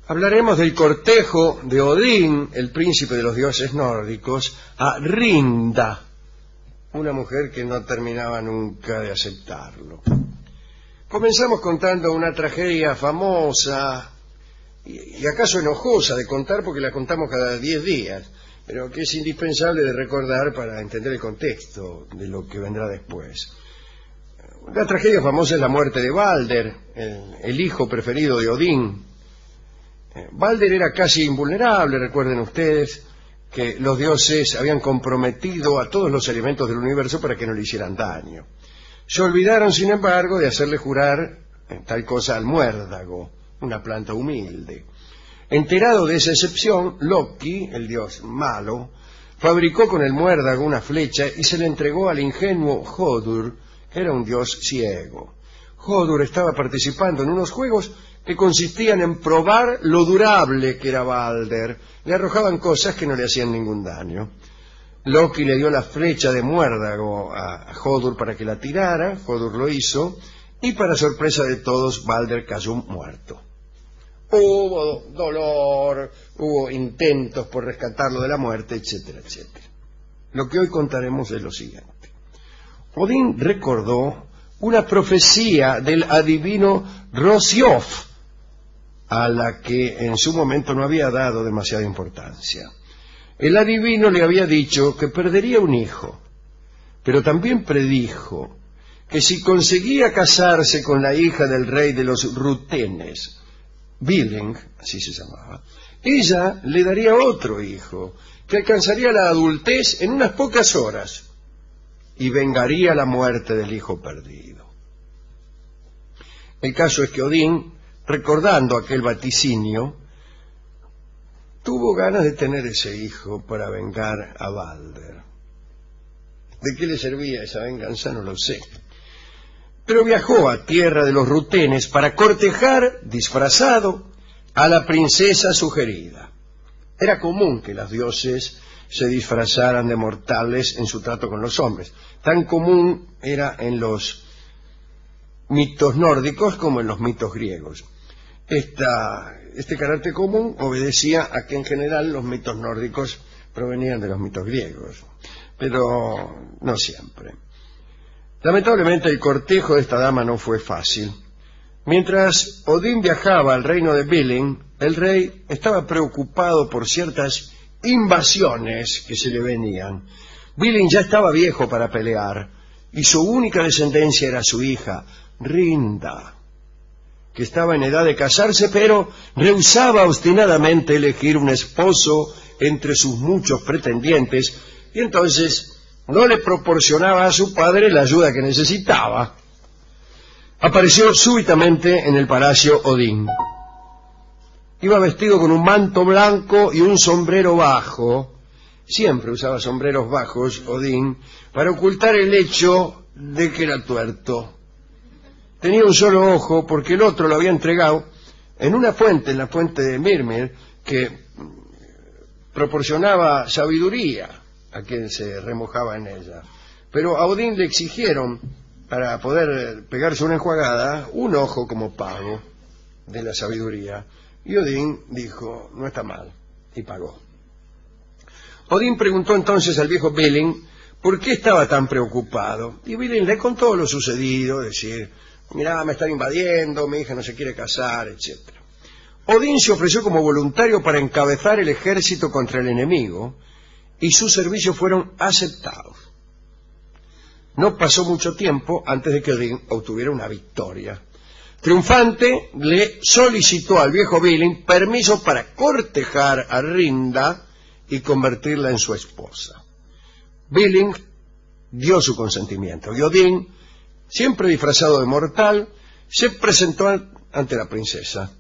Hablaremos del cortejo de Odín, el príncipe de los dioses nórdicos, a Rinda, una mujer que no terminaba nunca de aceptarlo. Comenzamos contando una tragedia famosa y acaso enojosa de contar porque la contamos cada 10 días, pero que es indispensable de recordar para entender el contexto de lo que vendrá después. La tragedia famosa es la muerte de Balder, el hijo preferido de Odín. Balder era casi invulnerable, recuerden ustedes que los dioses habían comprometido a todos los elementos del universo para que no le hicieran daño. Se olvidaron, sin embargo, de hacerle jurar tal cosa al muérdago, una planta humilde. Enterado de esa excepción, Loki, el dios malo, fabricó con el muérdago una flecha y se le entregó al ingenuo Hodur, que era un dios ciego. Hodur estaba participando en unos juegos que consistían en probar lo durable que era Balder. Le arrojaban cosas que no le hacían ningún daño. Loki le dio la flecha de muérdago a Hodur para que la tirara. Hodur lo hizo y para sorpresa de todos Balder cayó muerto. Hubo dolor, hubo intentos por rescatarlo de la muerte, etcétera, etcétera. Lo que hoy contaremos es lo siguiente. Odín recordó una profecía del adivino Hrothiof, a la que en su momento no había dado demasiada importancia. El adivino le había dicho que perdería un hijo, pero también predijo que si conseguía casarse con la hija del rey de los Rutenes, Viling, así se llamaba, ella le daría otro hijo, que alcanzaría la adultez en unas pocas horas y vengaría la muerte del hijo perdido. El caso es que Odín, recordando aquel vaticinio, tuvo ganas de tener ese hijo para vengar a Balder. ¿De qué le servía esa venganza? No lo sé. Pero viajó a tierra de los Rutenes para cortejar, disfrazado, a la princesa sugerida. Era común que los dioses se disfrazaran de mortales en su trato con los hombres. Tan común era en los mitos nórdicos como en los mitos griegos. Este carácter común obedecía a que en general los mitos nórdicos provenían de los mitos griegos, pero no siempre. Lamentablemente el cortejo de esta dama no fue fácil. Mientras Odín viajaba al reino de Viling, el rey estaba preocupado por ciertas invasiones que se le venían. Viling ya estaba viejo para pelear y su única descendencia era su hija, Rinda, que estaba en edad de casarse, pero rehusaba obstinadamente elegir un esposo entre sus muchos pretendientes y entonces no le proporcionaba a su padre la ayuda que necesitaba. Apareció súbitamente en el palacio Odín. Iba vestido con un manto blanco y un sombrero bajo. Siempre usaba sombreros bajos, Odín, para ocultar el hecho de que era tuerto. Tenía un solo ojo porque el otro lo había entregado en una fuente, en la fuente de Mirmir, que proporcionaba sabiduría a quien se remojaba en ella. Pero a Odín le exigieron, para poder pegarse una enjuagada, un ojo como pago de la sabiduría. Y Odín dijo, no está mal, y pagó. Odín preguntó entonces al viejo Viling por qué estaba tan preocupado. Y Viling le contó lo sucedido, decir, mirá, me están invadiendo, mi hija no se quiere casar, etc. Odín se ofreció como voluntario para encabezar el ejército contra el enemigo, y sus servicios fueron aceptados. No pasó mucho tiempo antes de que Odín obtuviera una victoria. Triunfante, le solicitó al viejo Viling permiso para cortejar a Rinda y convertirla en su esposa. Viling dio su consentimiento y Odín, siempre disfrazado de mortal, se presentó ante la princesa,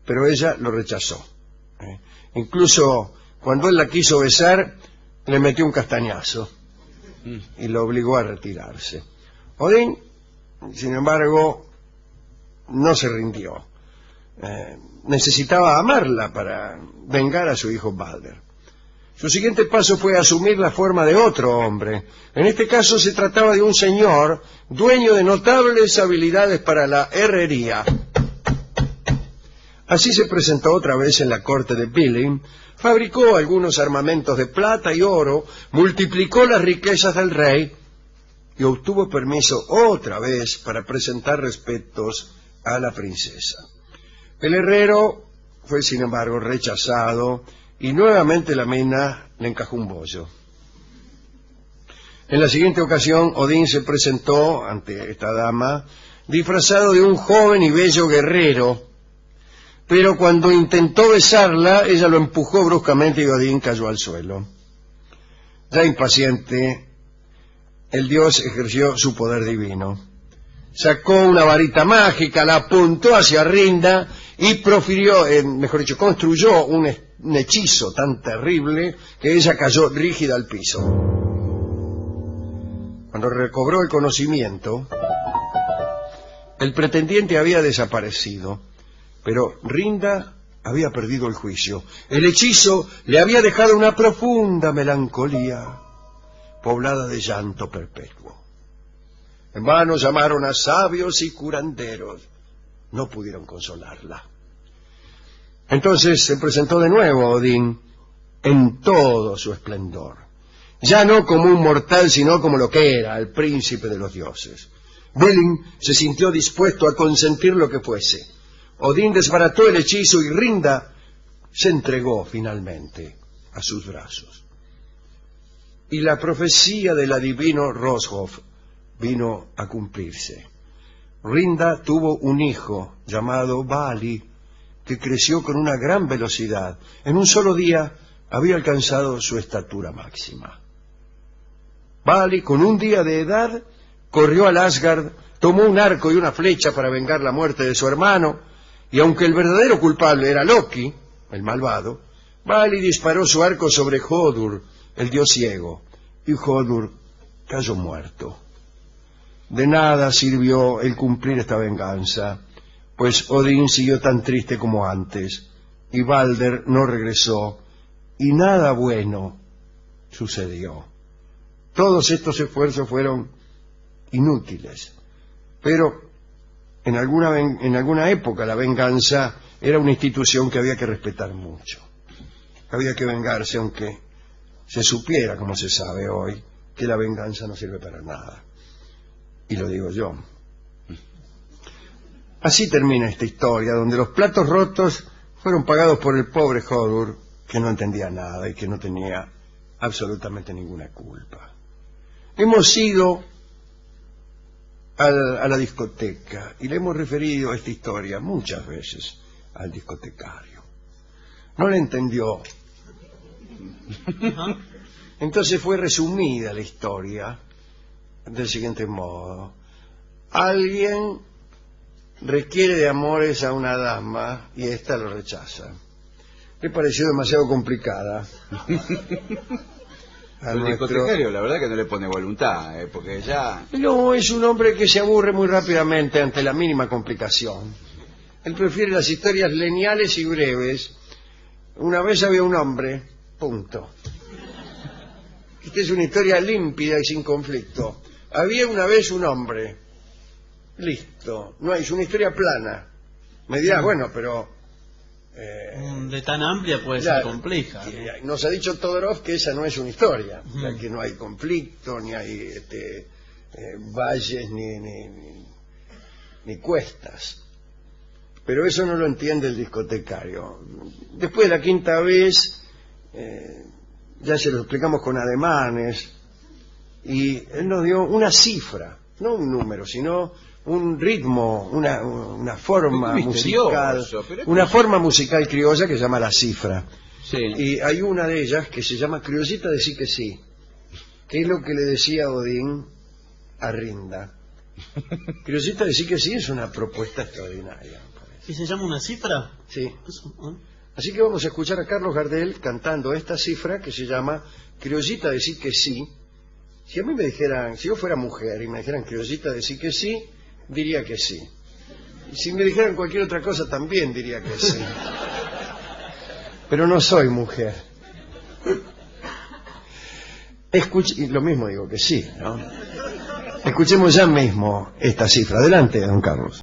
pero ella lo rechazó. Incluso cuando él la quiso besar, le metió un castañazo y lo obligó a retirarse. Odín, sin embargo, no se rindió. Necesitaba amarla para vengar a su hijo Balder. Su siguiente paso fue asumir la forma de otro hombre. En este caso se trataba de un señor dueño de notables habilidades para la herrería. Así se presentó otra vez en la corte de Billing, fabricó algunos armamentos de plata y oro, multiplicó las riquezas del rey y obtuvo permiso otra vez para presentar respetos a la princesa. El herrero fue, sin embargo, rechazado y nuevamente la mina le encajó un bollo. En la siguiente ocasión, Odín se presentó ante esta dama disfrazado de un joven y bello guerrero, pero cuando intentó besarla, ella lo empujó bruscamente y Odín cayó al suelo. Ya impaciente, el dios ejerció su poder divino. Sacó una varita mágica, la apuntó hacia Rinda y profirió, mejor dicho, construyó un hechizo tan terrible que ella cayó rígida al piso. Cuando recobró el conocimiento, el pretendiente había desaparecido, pero Rinda había perdido el juicio. El hechizo le había dejado una profunda melancolía, poblada de llanto perpetuo. En vano llamaron a sabios y curanderos, no pudieron consolarla. Entonces se presentó de nuevo Odín en todo su esplendor, ya no como un mortal, sino como lo que era, el príncipe de los dioses. Billing se sintió dispuesto a consentir lo que fuese. Odín desbarató el hechizo y Rinda se entregó finalmente a sus brazos. Y la profecía del adivino Roshoff vino a cumplirse. Rinda tuvo un hijo llamado Vali, que creció con una gran velocidad. En un solo día había alcanzado su estatura máxima. Vali, con un día de edad, corrió al Asgard, tomó un arco y una flecha para vengar la muerte de su hermano, y aunque el verdadero culpable era Loki, el malvado, Vali disparó su arco sobre Hodur, el dios ciego, y Hodur cayó muerto. De nada sirvió el cumplir esta venganza, pues Odín siguió tan triste como antes, y Balder no regresó, y nada bueno sucedió. Todos estos esfuerzos fueron inútiles, pero en alguna época la venganza era una institución que había que respetar mucho. Había que vengarse, aunque se supiera, como se sabe hoy, que la venganza no sirve para nada. Y lo digo yo. Así termina esta historia, donde los platos rotos fueron pagados por el pobre Hodur, que no entendía nada y que no tenía absolutamente ninguna culpa. Hemos ido a la discoteca y le hemos referido esta historia muchas veces al discotecario. No la entendió. Entonces fue resumida la historia del siguiente modo. Alguien requiere de amores a una dama y ésta lo rechaza. Le pareció demasiado complicada. El discotecario, la verdad que no le pone voluntad, porque ya... No, es un hombre que se aburre muy rápidamente ante la mínima complicación. Él prefiere las historias lineales y breves. Una vez había un hombre, punto. Esta es una historia límpida y sin conflicto. Había una vez un hombre. Listo. No es una historia plana. Me dirás, bueno, pero... de tan amplia puede ser compleja. Nos ha dicho Todorov que esa no es una historia, ya que no hay conflicto, ni hay valles, ni cuestas. Pero eso no lo entiende el discotecario. Después de la quinta vez, ya se lo explicamos con ademanes, y él nos dio una cifra, no un número, sino un ritmo, una forma musical, una forma musical criolla que se llama la cifra. Sí. Y hay una de ellas que se llama Criollita de sí que sí, que es lo que le decía Odín a Rinda. Criollita de sí que sí es una propuesta extraordinaria. ¿Y se llama una cifra? Sí. Así que vamos a escuchar a Carlos Gardel cantando esta cifra que se llama Criollita de sí que sí. Si a mí me dijeran, si yo fuera mujer y me dijeran Criollita de sí que sí, diría que sí. Y si me dijeran cualquier otra cosa, también diría que sí. Pero no soy mujer. Y lo mismo digo que sí, ¿no? Escuchemos ya mismo esta cifra. Adelante, don Carlos.